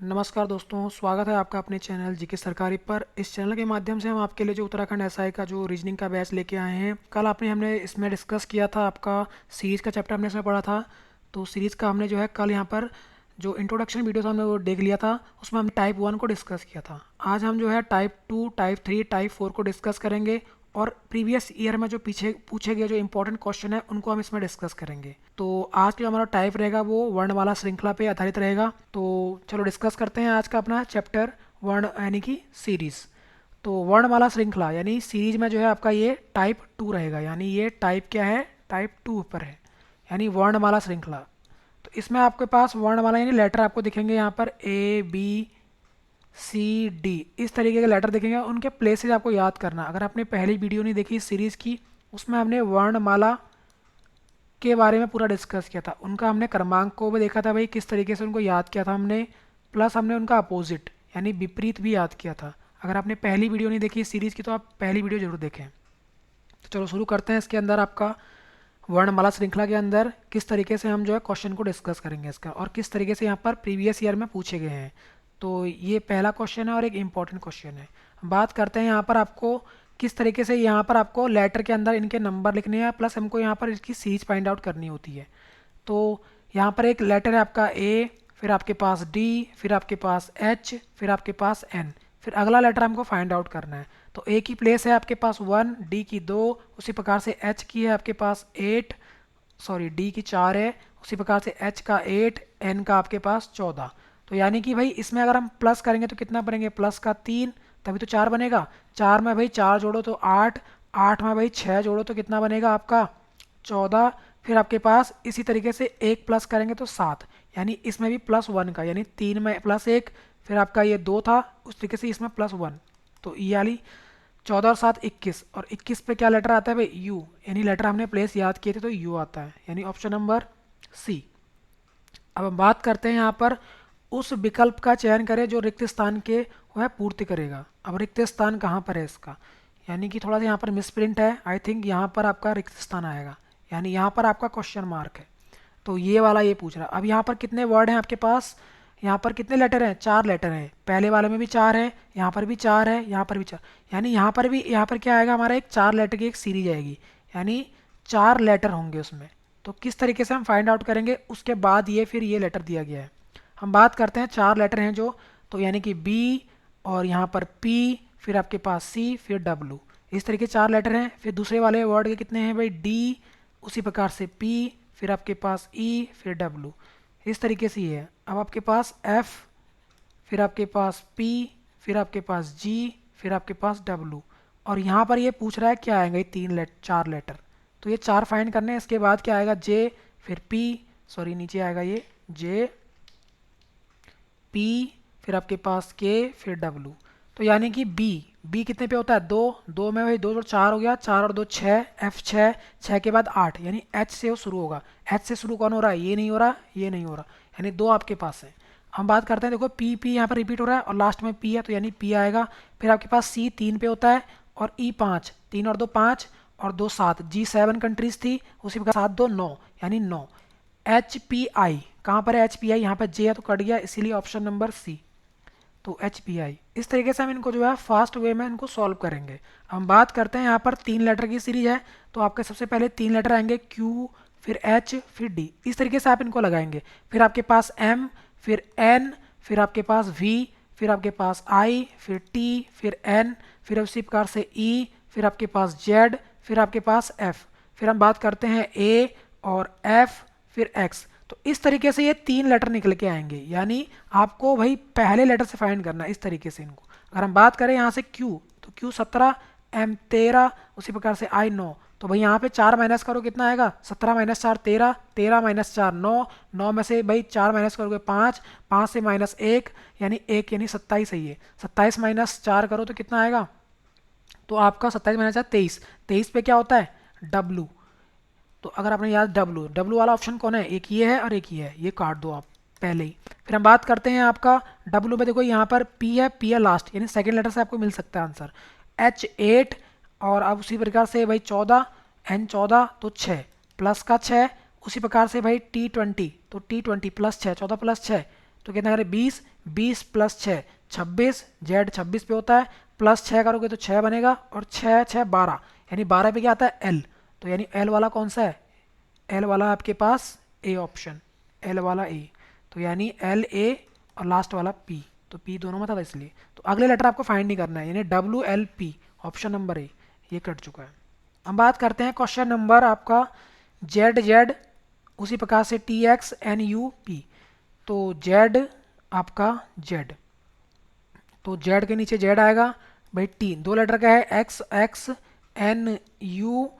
नमस्कार दोस्तों, स्वागत है आपका अपने चैनल जीके सरकारी पर। इस चैनल के माध्यम से हम आपके लिए जो उत्तराखंड एसआई का जो रीजनिंग का बैच लेके आए हैं। कल हमने इसमें डिस्कस किया था, आपका सीरीज़ का चैप्टर हमने इसमें पढ़ा था। तो सीरीज़ का हमने जो है कल यहाँ पर जो इंट्रोडक्शन वीडियो था हमने वो देख लिया था। उसमें हमने टाइप 1 को डिस्कस किया था। आज हम जो है टाइप 2, टाइप 3, टाइप 4 को डिस्कस करेंगे और प्रीवियस ईयर में जो पीछे पूछे गए जो इंपॉर्टेंट क्वेश्चन है उनको हम इसमें डिस्कस करेंगे। तो आज का जो हमारा टाइप रहेगा वो वर्णमाला श्रृंखला पे आधारित रहेगा। तो चलो डिस्कस करते हैं आज का अपना चैप्टर वर्ण यानी कि सीरीज। तो वर्णमाला श्रृंखला यानी सीरीज में जो है आपका ये टाइप 2 रहेगा, यानी ये टाइप क्या है, टाइप 2 पर है, यानी वर्णमाला श्रृंखला। तो इसमें आपके पास वर्णमाला यानी लेटर आपको दिखेंगे यहाँ पर ए बी सी डी, इस तरीके के लेटर दिखेंगे। उनके प्लेसेस आपको याद करना। अगर आपने पहली वीडियो नहीं देखी इस सीरीज़ की, उसमें हमने वर्णमाला के बारे में पूरा डिस्कस किया था। उनका हमने क्रमांक को भी देखा था भाई, किस तरीके से उनको याद किया था हमने, प्लस हमने उनका अपोजिट यानी विपरीत भी याद किया था। अगर आपने पहली वीडियो नहीं देखी इस सीरीज़ की तो आप पहली वीडियो जरूर देखें। तो चलो शुरू करते हैं। इसके अंदर आपका वर्णमाला श्रृंखला के अंदर किस तरीके से हम जो है क्वेश्चन को डिस्कस करेंगे इसका, और किस तरीके से यहाँ पर प्रीवियस ईयर में पूछे गए हैं। तो ये पहला क्वेश्चन है और एक इम्पॉर्टेंट क्वेश्चन है। बात करते हैं यहाँ पर आपको किस तरीके से यहाँ पर आपको लेटर के अंदर इनके नंबर लिखने हैं, प्लस हमको यहाँ पर इसकी सीरीज फाइंड आउट करनी होती है। तो यहाँ पर एक लेटर है आपका ए, फिर आपके पास डी, फिर आपके पास एच, फिर आपके पास एन, फिर अगला लेटर हमको फाइंड आउट करना है। तो ए की प्लेस है आपके पास 1, डी की 2, उसी प्रकार से एच की है आपके पास 8, सॉरी डी की 4 है, उसी प्रकार से एच का 8, एन का आपके पास 14। तो यानी कि भाई इसमें अगर हम प्लस करेंगे तो कितना बनेंगे, प्लस का 3, तभी तो 4 बनेगा। 4 में भाई 4 जोड़ो तो 8, 8 में भाई 6 जोड़ो तो कितना बनेगा आपका 14। फिर आपके पास इसी तरीके से एक प्लस करेंगे तो 7, यानी इसमें भी +1 का, यानी 3 में +1, फिर आपका ये 2 था, उस तरीके से इसमें +1। तो ये वाली 14 और 7 21, और 21 पे क्या लेटर आता है भाई, यू, यानी लेटर हमने प्लेस याद किए थे तो यू आता है, यानी ऑप्शन नंबर सी। अब हम बात करते हैं यहाँ पर उस विकल्प का चयन करें जो रिक्त स्थान के वह पूर्ति करेगा। अब रिक्त स्थान कहाँ पर है इसका, यानी कि थोड़ा सा यहाँ पर मिसप्रिंट है, आई थिंक यहाँ पर आपका रिक्त स्थान आएगा, यानी यहाँ पर आपका क्वेश्चन मार्क है। तो ये वाला ये पूछ रहा है। अब यहाँ पर कितने वर्ड हैं आपके पास, यहाँ पर कितने लेटर हैं, 4 लेटर हैं। पहले वाले में भी 4 है, यहाँ पर भी 4 है, यहाँ पर भी 4, यानी यहाँ पर भी, यहाँ पर क्या आएगा हमारा, एक 4 लेटर की एक सीरीज आएगी, यानी 4 लेटर होंगे उसमें। तो किस तरीके से हम फाइंड आउट करेंगे, उसके बाद ये फिर ये लेटर दिया गया है। हम बात करते हैं 4 लेटर हैं जो, तो यानी कि बी, और यहाँ पर पी, फिर आपके पास सी, फिर डब्लू, इस तरीके 4 लेटर हैं। फिर दूसरे वाले वर्ड के कितने हैं भाई, डी, उसी प्रकार से पी, फिर आपके पास ई, फिर डब्लू, इस तरीके से ये है। अब आपके पास एफ, फिर आपके पास पी, फिर आपके पास जी, फिर आपके पास डब्लू, और यहाँ पर ये पूछ रहा है क्या आएगा, ये 4 लेटर। तो ये 4 फाइंड करने हैं। इसके बाद क्या आएगा, जे, फिर पी, सॉरी नीचे आएगा ये जे, पी, फिर आपके पास के, फिर डब्लू। तो यानी कि बी, बी कितने पे होता है, 2, 2 में भाई 2 और 4 हो गया, 4 और 2 6, एफ 6, 6 के बाद 8, यानी एच से वो शुरू होगा। एच से शुरू कौन हो रहा है, ये नहीं हो रहा, ये नहीं हो रहा, यानी 2 आपके पास है। हम बात करते हैं, देखो पी, पी यहाँ पर रिपीट हो रहा है और लास्ट में पी है, तो यानी पी आएगा। फिर आपके पास सी 3 पे होता है, और ई 5, 3 और 2 5, और 2 7, जी 7 कंट्रीज थी, उसी प्रकार 7 2 9, यानी 9। एच पी आई कहाँ पर है, एच पी आई यहाँ पर जे है तो कट गया, इसीलिए ऑप्शन नंबर सी। तो एच पी आई, इस तरीके से हम इनको जो है फास्ट वे में इनको सॉल्व करेंगे। हम बात करते हैं यहाँ पर 3 लेटर की सीरीज है, तो आपके सबसे पहले 3 लेटर आएंगे, क्यू, फिर एच, फिर डी, इस तरीके से आप इनको लगाएंगे। फिर आपके पास एम, फिर एन, फिर आपके पास वी, फिर आपके पास आई, फिर टी, फिर एन, फिर उसी प्रकार से ई, फिर आपके पास जेड, फिर आपके पास एफ, फिर हम बात करते हैं ए और एफ, फिर एक्स। तो इस तरीके से ये 3 लेटर निकल के आएंगे, यानी आपको भाई पहले लेटर से फाइंड करना है इस तरीके से इनको। अगर हम बात करें यहाँ से क्यू, तो क्यू 17, एम 13, उसी प्रकार से आई 9, तो भाई यहाँ पे 4 माइनस करो कितना आएगा, 17 माइनस 4 13, 13 माइनस 4 9, 9 में से भाई 4 माइनस करोगे 5, 5 से माइनस 1, यानी 1, यानी 27 ही है। 27 माइनस 4 करो तो कितना आएगा, तो आपका 27 माइनस 4 23, 23 पे क्या होता है, डब्लू। तो अगर आपने याद, डब्लू, डब्लू वाला ऑप्शन कौन है, एक ये है और एक ये है, ये काट दो आप पहले ही। फिर हम बात करते हैं आपका डब्लू में, देखो यहाँ पर पी है, पी है लास्ट, यानी सेकंड लेटर से आपको मिल सकता है आंसर। एच 8, और अब उसी प्रकार से भाई 14, एन 14, तो 6 प्लस का 6, उसी प्रकार से भाई टी 20, तो टी 20 प्लस 6, 14 प्लस 6, तो कितना करें 20, 20 प्लस 6 26, जेड 26 पे होता है, प्लस 6 करोगे तो 6 बनेगा, और 6 6 12, यानी 12 पे क्या आता है एल। तो यानी एल वाला कौन सा है, एल वाला आपके पास ए ऑप्शन, एल वाला ए। तो यानी एल ए और लास्ट वाला पी, तो पी दोनों में था इसलिए। तो अगले लेटर आपको फाइंड नहीं करना है, यानी W L P, option number A, ये कट चुका है। हम बात करते हैं क्वेश्चन नंबर आपका जेड जेड, उसी प्रकार से T X N U P. तो जेड आपका जेड, तो जेड के नीचे जेड आएगा भाई, टी दो लेटर का है, एक्स एक्स एन यू,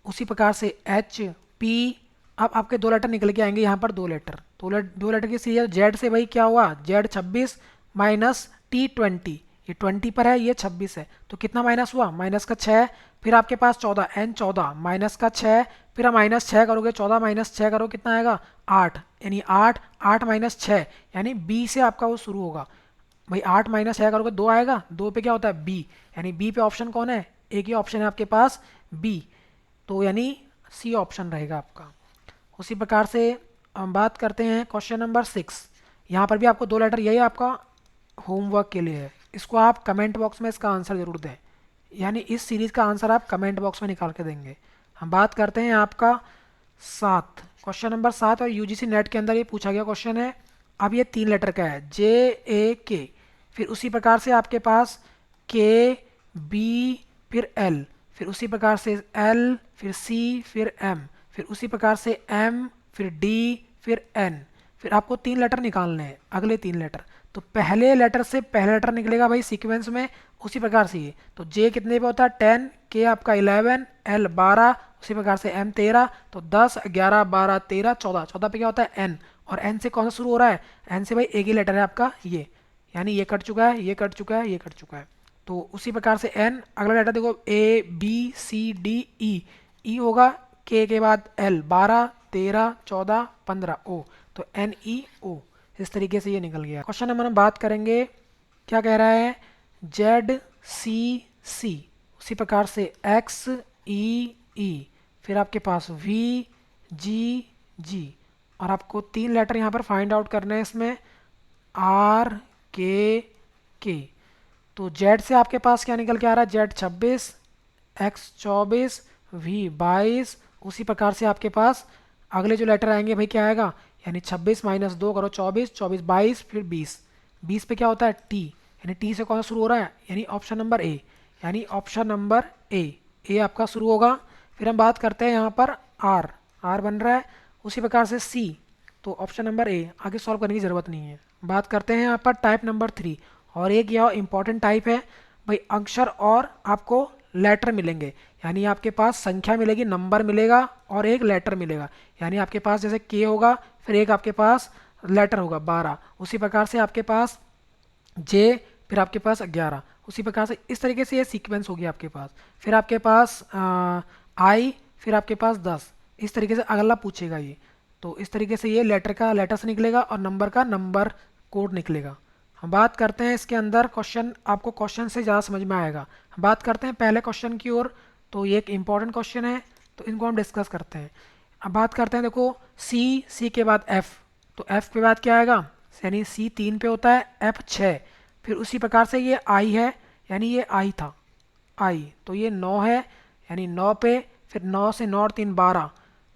उसी प्रकार से एच पी। अब आपके दो लेटर निकल के आएंगे यहाँ पर, दो लेटर, दो लेटर की सीरीज जेड से भाई क्या हुआ, जेड 26 माइनस टी 20, ये 20 पर है, ये 26 है, तो कितना माइनस हुआ, माइनस का 6, फिर आपके पास 14 एन 14 माइनस का 6, फिर आप माइनस 6 करोगे, 14 माइनस 6 करो कितना आएगा 8, यानी 8, 8 माइनस 6, यानी बी से आपका वो शुरू होगा भाई। 8 माइनस 6 करोगे 2 आएगा, 2 पे क्या होता है बी, यानी बी पे ऑप्शन कौन है, एक ही ऑप्शन है आपके पास बी, तो यानी सी ऑप्शन रहेगा आपका। उसी प्रकार से हम बात करते हैं क्वेश्चन नंबर 6। यहाँ पर भी आपको दो लेटर, यही आपका होमवर्क के लिए है, इसको आप कमेंट बॉक्स में इसका आंसर जरूर दें, यानी इस सीरीज़ का आंसर आप कमेंट बॉक्स में निकाल के देंगे। हम बात करते हैं आपका 7, क्वेश्चन नंबर 7, और यूजीसी नेट के अंदर ये पूछा गया क्वेश्चन है। अब ये 3 लेटर का है, जे ए के, फिर उसी प्रकार से आपके पास के बी, फिर एल, फिर उसी प्रकार से एल, फिर सी, फिर एम, फिर उसी प्रकार से एम, फिर डी, फिर एन। फिर आपको 3 लेटर निकालने हैं, अगले 3 लेटर। तो पहले लेटर से पहला लेटर निकलेगा भाई सीक्वेंस में, उसी प्रकार से ये, तो जे कितने पे होता है 10, के आपका 11, एल 12, उसी प्रकार से एम 13, तो 10 11 12 13 14, 14 पे क्या होता है एन, और एन से कौन सा शुरू हो रहा है, एन से भाई एक ही लेटर है आपका ये, यानी ये कट चुका है, ये कट चुका है, ये कट चुका है। तो उसी प्रकार से एन, अगला लेटर देखो A B C D E, ई होगा के बाद एल 12 13 14 15 ओ, तो एन ई ओ, इस तरीके से ये निकल गया। क्वेश्चन नंबर हम बात करेंगे, क्या कह रहा है, जेड सी सी, उसी प्रकार से एक्स ई ई, फिर आपके पास वी जी जी, और आपको 3 लेटर यहाँ पर फाइंड आउट करने हैं इसमें, आर के। तो जेड से आपके पास क्या निकल के आ रहा है, जेड 26, एक्स 24, वी 22, उसी प्रकार से आपके पास अगले जो लेटर आएंगे भाई क्या आएगा, यानी 26 माइनस 2 करो 24, 24 22, फिर 20, 20 पे क्या होता है टी, यानी टी से कौन सा शुरू हो रहा है, यानी ऑप्शन नंबर ए, यानी ऑप्शन नंबर ए आपका शुरू होगा। फिर हम बात करते हैं यहाँ पर आर, आर बन रहा है, उसी प्रकार से सी, तो ऑप्शन नंबर ए, आगे सॉल्व करने की ज़रूरत नहीं है। बात करते हैं यहाँ पर टाइप नंबर 3, और एक यह इंपॉर्टेंट टाइप है भाई, अक्षर और आपको लेटर मिलेंगे, यानी आपके पास संख्या मिलेगी, नंबर मिलेगा और एक लेटर मिलेगा, यानी आपके पास जैसे के होगा, फिर एक आपके पास लेटर होगा 12, उसी प्रकार से आपके पास जे, फिर आपके पास 11, उसी प्रकार से इस तरीके से ये सीक्वेंस होगी आपके पास। फिर आपके पास आई, फिर आपके पास 10, इस तरीके से अगला पूछेगा ये, तो इस तरीके से ये लेटर का लेटर से निकलेगा और नंबर का नंबर कोड निकलेगा। हम बात करते हैं इसके अंदर क्वेश्चन, आपको क्वेश्चन से ज़्यादा समझ में आएगा। हम बात करते हैं पहले क्वेश्चन की ओर, तो ये एक इंपॉर्टेंट क्वेश्चन है, तो इनको हम डिस्कस करते हैं। अब बात करते हैं, देखो सी के बाद एफ, तो एफ के बाद क्या आएगा, यानी सी 3 पे होता है, एफ 6, फिर उसी प्रकार से ये आई है, यानी ये आई था आई, तो ये 9 है, यानी 9 पे, फिर 9 से 9 और 3 12,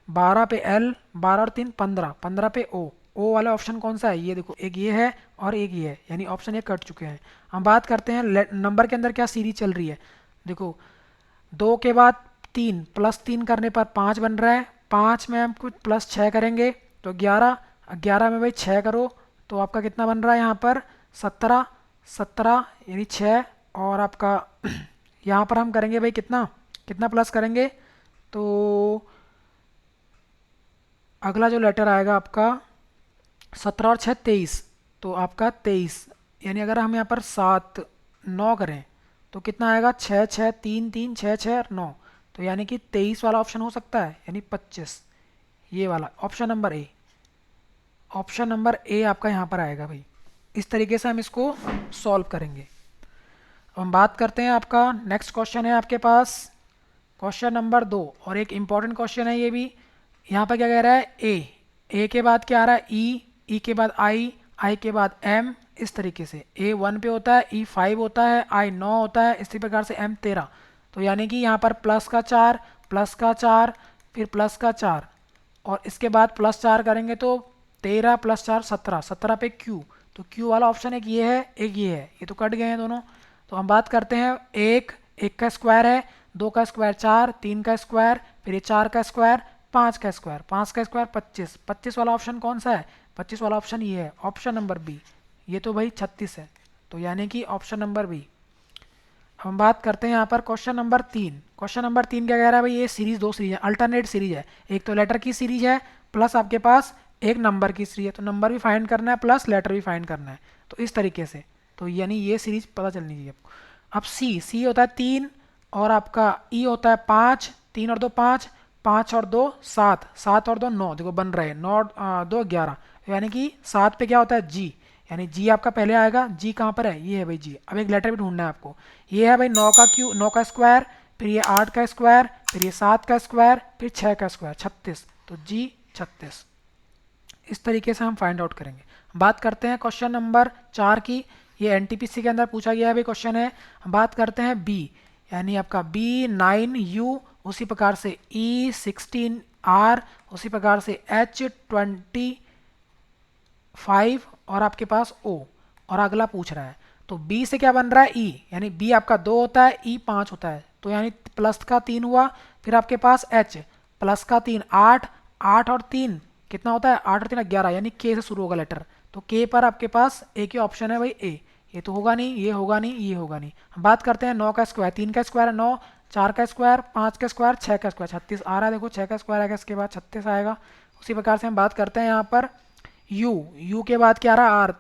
12 पे एल, 12 और 3 15, 15 पे ओ वाला ऑप्शन कौन सा है, ये देखो एक ये है और एक ये है, यानी ऑप्शन ये कट चुके हैं। हम बात करते हैं नंबर के अंदर क्या सीरीज चल रही है, देखो 2 के बाद 3 प्लस 3 करने पर 5 बन रहा है, 5 में हम कुछ प्लस 6 करेंगे तो 11, 11 में भाई 6 करो तो आपका कितना बन रहा है यहाँ पर 17, 17 यानी 6, और आपका यहाँ पर हम करेंगे भाई कितना कितना प्लस करेंगे, तो अगला जो लेटर आएगा आपका 17 और 6 23, तो आपका 23, यानी अगर हम यहाँ पर 7 9 करें तो कितना आएगा 6 6 3 3 6 6 और 9, तो यानी कि 23 वाला ऑप्शन हो सकता है, यानी 25, ये वाला ऑप्शन नंबर ए, ऑप्शन नंबर ए आपका यहाँ पर आएगा भाई। इस तरीके से हम इसको सॉल्व करेंगे। अब हम बात करते हैं, आपका नेक्स्ट क्वेश्चन है आपके पास क्वेश्चन नंबर 2, और एक इम्पॉर्टेंट क्वेश्चन है ये भी। यहाँ पर क्या कह रहा है, ए के बाद क्या आ रहा है ई के बाद आई आई के बाद एम, इस तरीके से ए 1 पे होता है, ई 5 होता है, आई 9 होता है, इसी प्रकार से एम 13। तो यानी कि यहाँ पर प्लस का 4, प्लस का 4, फिर प्लस का 4, और इसके बाद प्लस 4 करेंगे तो 13 प्लस 4 17, 17 पे क्यू। तो क्यू वाला ऑप्शन एक ये है, एक ये है, ये तो कट गए हैं दोनों। तो हम बात करते हैं एक, एक का स्क्वायर है, दो का स्क्वायर 4, तीन का स्क्वायर, फिर ये 4 का स्क्वायर, 5 का स्क्वायर, 5 का स्क्वायर 25, 25 वाला ऑप्शन कौन सा है? 25 वाला ऑप्शन ये है, ऑप्शन नंबर बी। ये तो भाई 36 है, तो यानी कि ऑप्शन नंबर बी। हम बात करते हैं यहाँ पर क्वेश्चन नंबर 3। क्वेश्चन नंबर 3 क्या कह रहा है भाई? ये सीरीज, दो सीरीज है, अल्टरनेट सीरीज है। एक तो लेटर की सीरीज है, प्लस आपके पास एक नंबर की सीरीज है, तो नंबर भी फाइंड करना है प्लस लेटर भी फाइंड करना है। तो इस तरीके से, तो यानी ये सीरीज पता चलनी चाहिए आपको। अब सी, सी होता है 3, और आपका ई होता है 5, 3 और 2 5, 5 और 2 7, 7 और 2 9, देखो बन रहे हैं 9 2 11, यानी कि 7 पे क्या होता है? जी, यानी जी आपका पहले आएगा। जी कहाँ पर है? ये है भाई जी। अब एक लेटर भी ढूंढना है आपको। ये है भाई 9 का क्यू, 9 का स्क्वायर, फिर ये 8 का स्क्वायर, फिर ये 7 का स्क्वायर, फिर 6 का स्क्वायर, 36। तो जी 36। इस तरीके से हम फाइंड आउट करेंगे। बात करते हैं क्वेश्चन नंबर 4 की। ये एनटीपीसी के अंदर पूछा गया है भाई क्वेश्चन है। हम बात करते हैं बी, यानी आपका बी 9 यू, उसी प्रकार से ई 16 आर, उसी प्रकार से एच 25 और आपके पास ओ, और अगला पूछ रहा है। तो बी से क्या बन रहा है? ई, यानी बी आपका 2 होता है, ई 5 होता है, तो यानी प्लस का 3 हुआ। फिर आपके पास एच, प्लस का 3 8, 8 और 3 कितना होता है? 8 और 3 11, यानी के से शुरू होगा लेटर। तो के पर आपके पास एक ही ऑप्शन है भाई, ए। ये तो होगा नहीं, ये होगा नहीं, ये होगा नहीं। हम बात करते हैं 9 का स्क्वायर, 3 का स्क्वायर है 9, 4 का स्क्वायर, 5 का स्क्वायर, 6 का स्क्वायर, 36 आ रहा है। देखो 6 का स्क्वायर आएगा, इसके बाद 36 आएगा। उसी प्रकार से हम बात करते हैं यहाँ पर यू, यू के बाद क्या रहा? आर,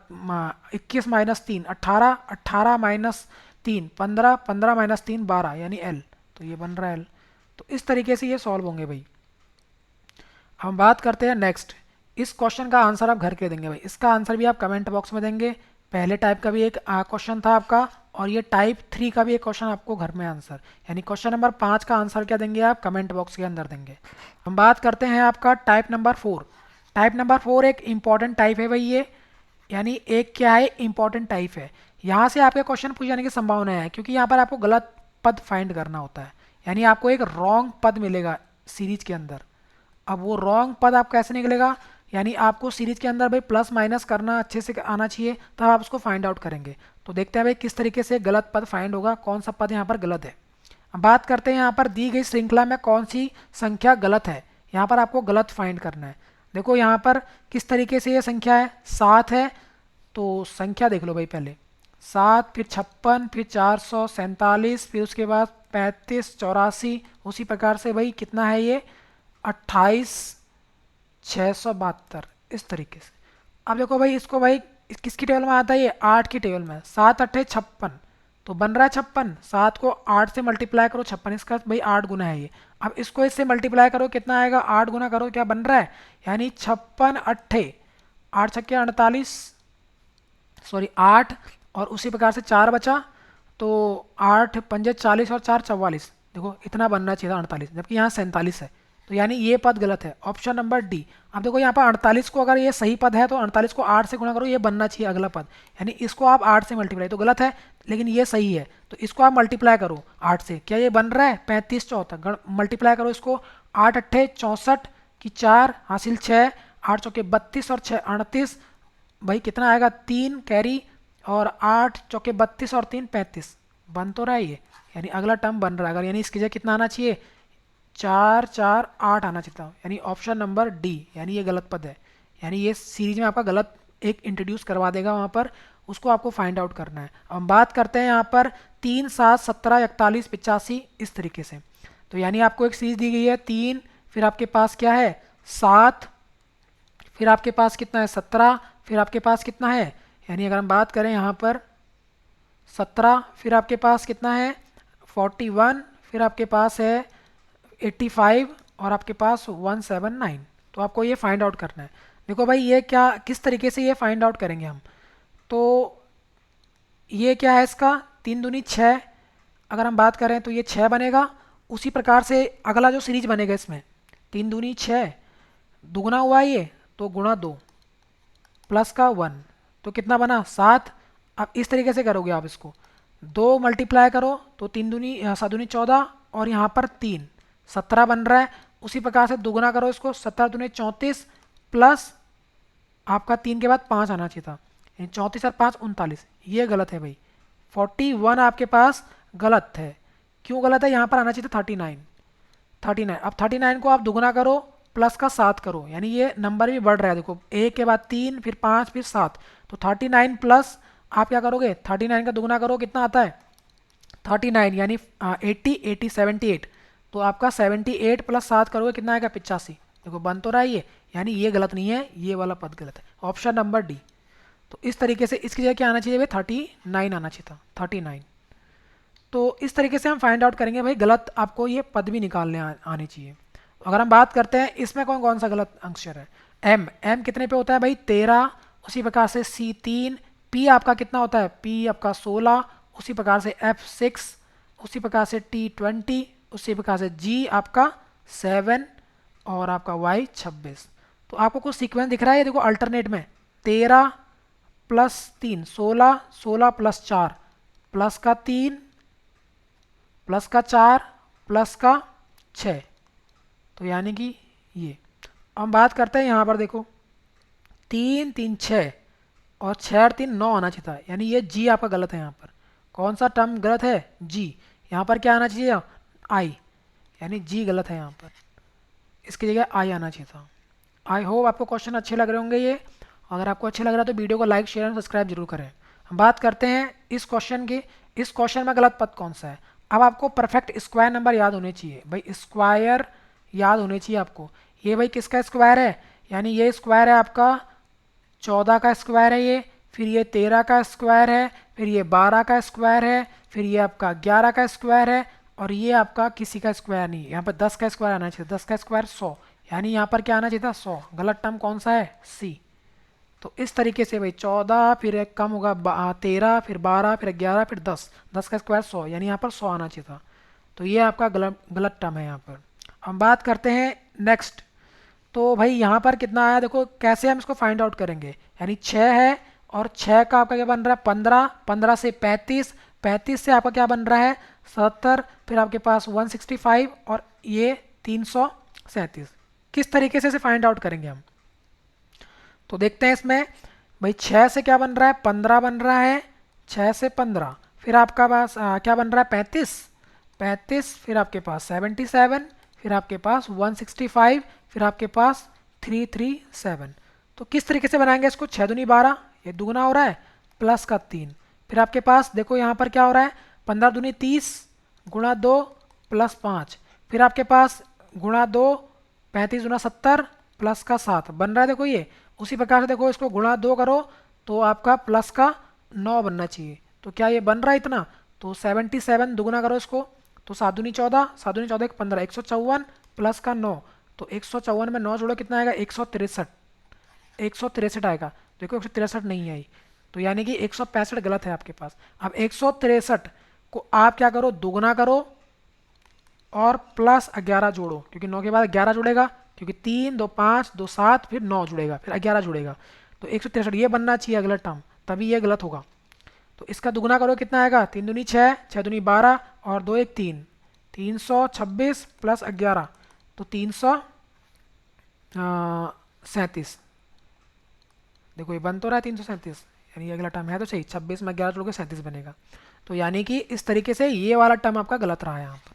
21 माइनस 3 18, 18 माइनस 3 15, 15 माइनस 3 12, यानी एल। तो ये बन रहा है एल। तो इस तरीके से ये सॉल्व होंगे भाई। हम बात करते हैं नेक्स्ट। इस क्वेश्चन का आंसर आप घर के देंगे भाई, इसका आंसर भी आप कमेंट बॉक्स में देंगे। पहले टाइप का भी एक क्वेश्चन था आपका, और ये टाइप 3 का भी एक क्वेश्चन आपको घर में आंसर, यानी क्वेश्चन नंबर 5 का आंसर क्या देंगे आप? कमेंट बॉक्स के अंदर देंगे। हम बात करते हैं आपका टाइप नंबर 4। टाइप नंबर 4 एक इंपॉर्टेंट टाइप है भाई ये, यानी एक क्या है? इंपॉर्टेंट टाइप है। यहाँ से आपके क्वेश्चन पूछ जाने की संभावना है, क्योंकि यहाँ पर आपको गलत पद फाइंड करना होता है, यानी आपको एक रॉन्ग पद मिलेगा सीरीज के अंदर। अब वो रॉन्ग पद आप कैसे निकलेगा? यानी आपको सीरीज के अंदर भाई प्लस माइनस करना अच्छे से आना चाहिए, तब आप उसको फाइंड आउट करेंगे। तो देखते हैं भाई किस तरीके से गलत पद फाइंड होगा, कौन सा पद यहाँ पर गलत है। अब बात करते हैं यहाँ पर दी गई श्रृंखला में कौन सी संख्या गलत है। यहाँ पर आपको गलत फाइंड करना है। देखो यहाँ पर किस तरीके से ये संख्या है, 7 है, तो संख्या देख लो भाई पहले, 7, फिर 56, फिर 447, फिर उसके बाद 35 84, उसी प्रकार से भाई कितना है ये? 28 672, इस तरीके से। अब देखो भाई इसको भाई किसकी टेबल में आता है? ये 8 की टेबल में। 7 8 56, तो बन रहा है 56। 7 को 8 से मल्टीप्लाई करो 56, इसका भाई 8 गुना है ये। अब इसको इससे मल्टीप्लाई करो, कितना आएगा? 8 गुना करो, क्या बन रहा है? यानी 56 अट्ठे 8 छक्के 48, सॉरी 8, और उसी प्रकार से 4 बचा, तो 8 पंजे 40 और 4 44, देखो इतना बनना चाहिए था 48, जबकि यहाँ 47 है। तो यानी ये पद गलत है, ऑप्शन नंबर डी। अब देखो यहाँ पर 48 को अगर ये सही पद है तो 48 को 8 से गुणा करो, ये बनना चाहिए अगला पद, यानी इसको आप 8 से मल्टीप्लाई, तो गलत है, लेकिन ये सही है। तो इसको आप मल्टीप्लाई करो 8 से, क्या ये बन रहा है? 35 74, मल्टीप्लाई करो इसको, 8 अट्ठे 64 की 4 हासिल 6, 8 चौके 32 और 6 38, भाई कितना आएगा? 3 कैरी, और 8 चौके 32 और 3 35, बन तो रहा है ये, यानी अगला टर्म बन रहा है। अगर यानी इसकी जगह कितना आना चाहिए? 4 4 8 आना चाहिए था, यानी ऑप्शन नंबर डी, यानी ये गलत पद है। यानी ये सीरीज में आपका गलत एक इंट्रोड्यूस करवा देगा वहाँ पर, उसको आपको फाइंड आउट करना है। अब हम बात करते हैं यहाँ पर 3 7 17 41 85, इस तरीके से। तो यानी आपको एक सीरीज दी गई है 3, फिर आपके पास क्या है? 7, फिर आपके पास कितना है? 17, फिर आपके पास कितना है? यानी अगर हम बात करें यहाँ पर 17, फिर आपके पास कितना है? 41, फिर आपके पास है 85, और आपके पास 179। तो आपको ये फाइंड आउट करना है। देखो भाई ये क्या, किस तरीके से ये फाइंड आउट करेंगे हम? तो ये क्या है इसका? 3 दूनी 6, अगर हम बात करें तो ये 6 बनेगा। उसी प्रकार से अगला जो सीरीज बनेगा इसमें, 3 दूनी 6, दुगुना हुआ ये तो गुणा 2, प्लस का 1, तो कितना बना 7। अब इस तरीके से करोगे आप इसको, 2 मल्टीप्लाई करो तो 3 दूनी 7 दूनी 14 और यहाँ पर 3 17 बन रहा है। उसी प्रकार से दुगना करो इसको, 17 दूनी 34 प्लस आपका 3 के बाद 5 आना चाहिए था, 34 और 5 39। ये गलत है भाई, 41 आपके पास गलत है। क्यों गलत है? यहाँ पर आना चाहिए था 39। 39, अब 39 को आप दुगना करो प्लस का 7 करो, यानी ये नंबर भी बढ़ रहा है। देखो 1 के बाद 3 फिर 5 फिर 7, तो 39 प्लस आप क्या करोगे, 39 का दुगना करो कितना आता है 39, यानी 80 80 78। तो आपका 78 प्लस 7 करोगे कितना आएगा 85। देखो बन तो रहा है ये, यानी ये गलत नहीं है, ये वाला पद गलत है, ऑप्शन नंबर डी। तो इस तरीके से इसकी जगह क्या आना चाहिए भाई 39 आना चाहिए था, 39। तो इस तरीके से हम फाइंड आउट करेंगे भाई, गलत आपको ये पद भी निकालने आने चाहिए। अगर हम बात करते हैं इसमें कौन कौन सा गलत अक्षर है, एम, एम कितने पे होता है भाई 13। उसी प्रकार से सी 3, पी आपका कितना होता है, पी आपका 16। उसी प्रकार से एफ 6, उसी प्रकार से टी 20, उसी प्रकार से जी आपका 7 और आपका वाई 26। तो आपको कुछ सीक्वेंस दिख रहा है, ये देखो अल्टरनेट में 13 प्लस 3 16, 16 प्लस 4 प्लस का 3 प्लस का 4 प्लस का 6, तो यानी कि ये। हम बात करते हैं यहाँ पर देखो 3 3 6 और 6 और 3 9 आना चाहिए था, यानी ये जी आपका गलत है। यहाँ पर कौन सा टर्म गलत है, जी। यहाँ पर क्या आना चाहिए आई, यानी जी गलत है यहाँ पर, इसकी जगह आई आना चाहिए था। आई होप आपको क्वेश्चन अच्छे लग रहे होंगे ये। अगर आपको अच्छे लग रहा है तो वीडियो को लाइक शेयर और सब्सक्राइब जरूर करें। हम बात करते हैं इस क्वेश्चन की, इस क्वेश्चन में गलत पद कौन सा है। अब आपको परफेक्ट स्क्वायर नंबर याद होने चाहिए भाई, स्क्वायर याद होने चाहिए आपको। ये भाई किसका स्क्वायर है, यानी ये स्क्वायर है आपका 14 का स्क्वायर है ये, फिर ये 13 का स्क्वायर है, फिर ये 12 का स्क्वायर है, फिर ये आपका 11 का स्क्वायर है, और ये आपका किसी का स्क्वायर नहीं है। यहाँ पर 10 का स्क्वायर आना चाहिए, 10 का स्क्वायर 100, यानी यहाँ पर क्या आना चाहिए था 100। गलत टर्म कौन सा है, सी। तो इस तरीके से भाई 14 फिर एक कम होगा 13 फिर 12 फिर 11 फिर 10, 10 का स्क्वायर 100, यानी यहाँ पर 100 आना चाहिए था। तो ये आपका गलत गलत टर्म है यहाँ पर। हम बात करते हैं नेक्स्ट। तो भाई यहाँ पर कितना आया देखो, कैसे हम इसको फाइंड आउट करेंगे, यानी 6 है और 6 का आपका क्या बन रहा है 15, 15 से 35, 35 से आपका क्या बन रहा है 70, फिर आपके पास 165 और ये 337। किस तरीके से फाइंड आउट करेंगे हम, तो देखते हैं इसमें भाई 6 से क्या बन रहा है 15 बन रहा है, 6 से 15, फिर आपका पास क्या बन रहा है 35, 35 फिर आपके पास 77, फिर आपके पास 165, फिर आपके पास 337। तो किस तरीके से बनाएंगे इसको, 6 दूनी 12, ये दुगना हो रहा है प्लस का 3, फिर आपके पास देखो यहाँ पर क्या हो रहा है 15 दूनी 30 गुणा 2 प्लस 5, फिर आपके पास गुणा 2 35 गुना 70 प्लस का 7 बन रहा है। देखो ये उसी प्रकार से देखो इसको गुणा 2 करो तो आपका प्लस का 9 बनना चाहिए। तो क्या ये बन रहा है इतना, तो 77 दुगना करो इसको तो 7 दूनी 14, 7 दूनी 14 15, 154 प्लस का 9, तो 154 में 9 जोड़ो कितना आएगा 163, 163 आएगा। देखो 163 नहीं आई, तो यानी कि 165 गलत है आपके पास। अब 163 को आप क्या करो दुगना करो और प्लस 11 जोड़ो, क्योंकि 9 के बाद 11 जुड़ेगा, क्योंकि 3 2 5 2 7 फिर 9 जुड़ेगा फिर 11 जुड़ेगा, तो 163 ये बनना चाहिए अगला टर्म, तभी ये गलत होगा। तो इसका दुगना करो कितना आएगा 3 दूनी 6, 6 दूनी 12 और 2 1 3, 326 प्लस 11, तो 337। देखो ये बन तो रहा है 337, यानी ये अगला टर्म है तो सही, 26 में 11 जोड़ के 37 बनेगा। तो यानी कि इस तरीके से ये वाला टर्म आपका गलत रहा है यहाँ पर,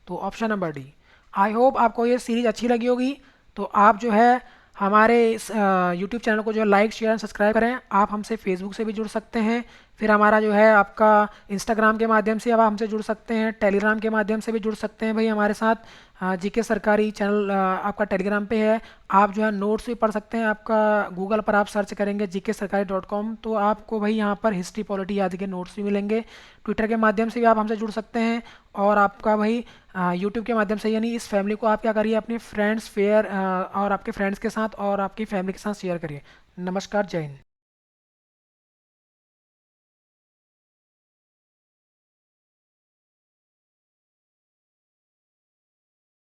तो option number D. I hope आपको ये सीरीज अच्छी लगी होगी। तो आप जो है हमारे इस यूट्यूब चैनल को जो है लाइक शेयर एंड सब्सक्राइब करें। आप हमसे फेसबुक से भी जुड़ सकते हैं, फिर हमारा जो है आपका इंस्टाग्राम के माध्यम से आप हमसे जुड़ सकते हैं, टेलीग्राम के माध्यम से भी जुड़ सकते हैं भाई हमारे साथ। जीके सरकारी चैनल आपका टेलीग्राम पे है। आप जो है नोट्स भी पढ़ सकते हैं, आपका गूगल पर आप सर्च करेंगे gksarkari.com, तो आपको भाई यहाँ पर हिस्ट्री पॉलिटी आदि के नोट्स भी मिलेंगे। ट्विटर के माध्यम से भी आप हमसे जुड़ सकते हैं, और आपका भाई यूट्यूब के माध्यम से, यानी इस फैमिली को आप क्या करिए अपने फ्रेंड्स फेयर और आपके फ्रेंड्स के साथ और आपकी फैमिली के साथ शेयर करिए। नमस्कार, जय हिंद।